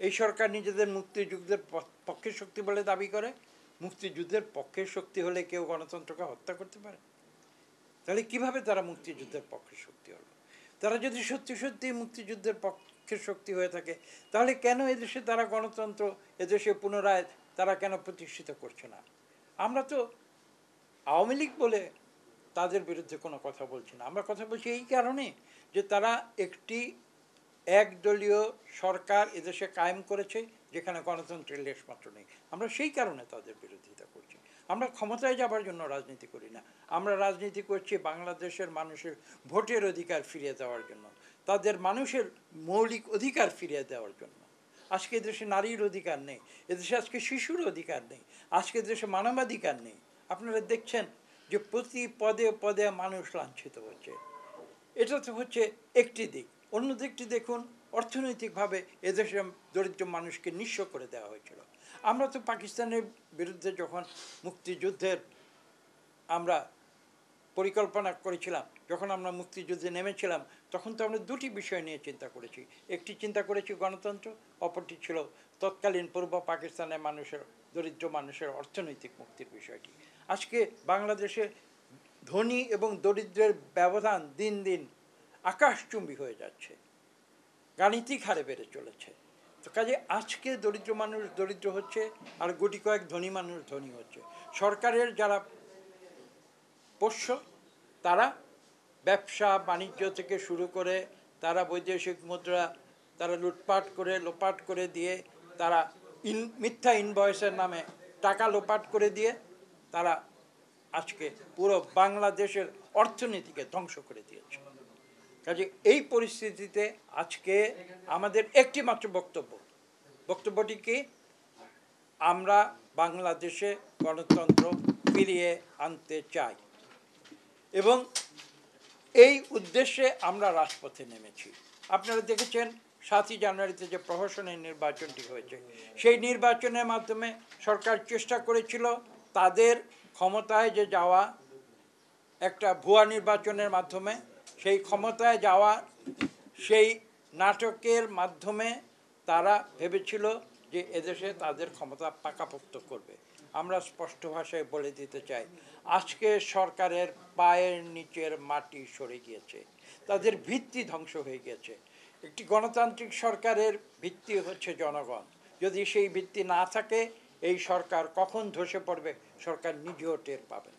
এই সরকার নিজেদের মুক্তিযুদ্ধের পক্ষের শক্তি বলে দাবি করে। মুক্তিযুদ্ধের পক্ষের শক্তি হলে কেউ গণতন্ত্রকে হত্যা করতে পারে? তাহলে কিভাবে তারা মুক্তিযুদ্ধের পক্ষের শক্তি হলো? তারা যদি সত্যি সত্যি মুক্তিযুদ্ধের পক্ষের শক্তি হয়ে থাকে, তাহলে কেন এদেশে তারা গণতন্ত্র এদেশে পুনরায় তারা কেন প্রতিষ্ঠিত করছে না? আমরা তো আওয়ামী লীগ বলে তাদের বিরুদ্ধে কোনো কথা বলছি না, আমরা কথা বলছি এই কারণে যে তারা একটি একদলীয় সরকার এদেশে কায়েম করেছে যেখানে গণতন্ত্রের লেশমাত্র নেই। আমরা সেই কারণে তাদের বিরোধিতা করছি। আমরা ক্ষমতায় যাবার জন্য রাজনীতি করি না, আমরা রাজনীতি করছি বাংলাদেশের মানুষের ভোটের অধিকার ফিরিয়ে দেওয়ার জন্য, তাদের মানুষের মৌলিক অধিকার ফিরিয়ে দেওয়ার জন্য। আজকে দেশে নারীর অধিকার নেই, এদেশে আজকে শিশুর অধিকার নেই, আজকে দেশে মানবাধিকার নেই। আপনারা দেখছেন যে প্রতি পদে পদে মানুষ লাঞ্ছিত হচ্ছে। এটা তো হচ্ছে একটি দিক। অন্য দিকটি দেখুন, অর্থনৈতিকভাবে এদেশে দরিদ্র মানুষকে নিঃস্ব করে দেওয়া হয়েছিল। আমরা তো পাকিস্তানের বিরুদ্ধে যখন মুক্তিযুদ্ধের আমরা পরিকল্পনা করেছিলাম, যখন আমরা মুক্তিযুদ্ধে নেমেছিলাম, তখন তো আমরা দুটি বিষয় নিয়ে চিন্তা করেছি। একটি চিন্তা করেছি গণতন্ত্র, অপরটি ছিল তৎকালীন পূর্ব পাকিস্তানের মানুষের, দরিদ্র মানুষের অর্থনৈতিক মুক্তির বিষয়টি। আজকে বাংলাদেশে ধনী এবং দরিদ্রের ব্যবধান দিন দিন আকাশচুম্বী হয়ে যাচ্ছে, গাণিতিক হারে বেড়ে চলেছে। তো কাজে আজকে দরিদ্র মানুষ দরিদ্র হচ্ছে, আর গুটি কয়েক ধনী মানুষ ধনী হচ্ছে। সরকারের যারা পোষ্য, তারা ব্যবসা বাণিজ্য থেকে শুরু করে তারা বৈদেশিক মুদ্রা তারা লুটপাট করে লোপাট করে দিয়ে, তারা মিথ্যা ইনভয়েসের নামে টাকা লোপাট করে দিয়ে তারা আজকে পুরো বাংলাদেশের অর্থনীতিকে ধ্বংস করে দিয়েছে। কাজে এই পরিস্থিতিতে আজকে আমাদের একটি মাত্র বক্তব্যটি কি? আমরা বাংলাদেশে গণতন্ত্র ফিরিয়ে আনতে চাই এবং এই উদ্দেশ্যে আমরা রাজপথে নেমেছি। আপনারা দেখেছেন 7ই জানুয়ারিতে যে প্রহসনের নির্বাচনটি হয়েছে, সেই নির্বাচনের মাধ্যমে সরকার চেষ্টা করেছিল তাদের ক্ষমতায় যে যাওয়া একটা ভুয়া নির্বাচনের মাধ্যমে, সেই ক্ষমতায় যাওয়া সেই নাটকের মাধ্যমে তারা ভেবেছিল যে এদেশে তাদের ক্ষমতা পাকাপোক্ত করবে। আমরা স্পষ্ট ভাষায় বলে দিতে চাই, আজকে সরকারের পায়ের নিচের মাটি সরে গিয়েছে, তাদের ভিত্তি ধ্বংস হয়ে গেছে। একটি গণতান্ত্রিক সরকারের ভিত্তি হচ্ছে জনগণ। যদি সেই ভিত্তি না থাকে, এই সরকার কখন ধসে পড়বে সরকার নিজেও টের পাবে না।